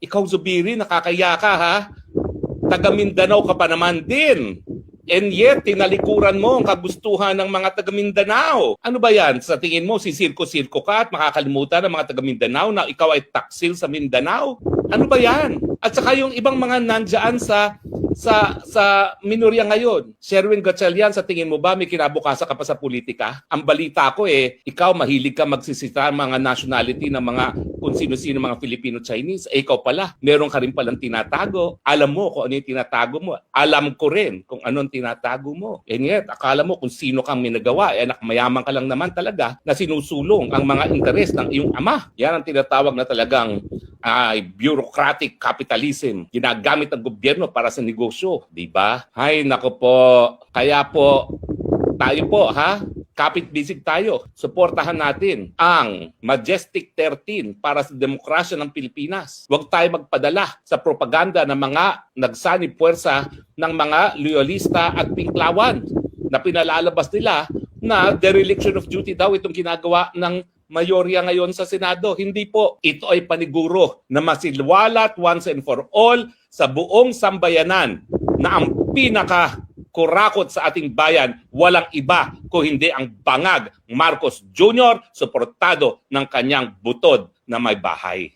Ikaw, Zubiri, nakakaya ka, ha? Taga Mindanao ka pa naman din. And yet, tinalikuran mo ang kagustuhan ng mga taga Mindanao. Ano ba yan? Sa tingin mo, sisirko-sirko ka at makakalimutan ng mga taga Mindanao na ikaw ay taksil sa Mindanao? Ano ba yan? At saka yung ibang mga nandyan sa minorya ngayon. Sherwin Gatchalian, sa tingin mo ba may kinabukasan ka pa sa politika? Ang balita ko ikaw mahilig ka magsisita mga nationality ng mga kung sino-sino mga Filipino-Chinese. Ikaw pala, meron ka rin palang tinatago. Alam mo kung ano yung tinatago mo. Alam ko rin kung anong tinatago mo. And yet, akala mo kung sino kang minagawa. Anak, mayaman ka lang naman talaga na sinusulong ang mga interes ng iyong ama. Yan ang tinatawag na talagang bureaucratic capitalism. Ginagamit ng gobyerno para sa negosyo, di ba? Hay nako po. Kaya po tayo po, ha? Kapit-bisig tayo. Suportahan natin ang Majestic 13 para sa demokrasya ng Pilipinas. Huwag tayo magpadala sa propaganda ng mga nagsanib puwersa ng mga loyalista at pinklawan na pinalalabas nila na dereliction of duty daw itong ginagawa ng mayorya ngayon sa Senado. Hindi po. Ito ay paniguro na masilwalat once and for all sa buong sambayanan na ang kurakot sa ating bayan, walang iba kung hindi ang bangag Marcos Jr. suportado ng kanyang butod na may bahay.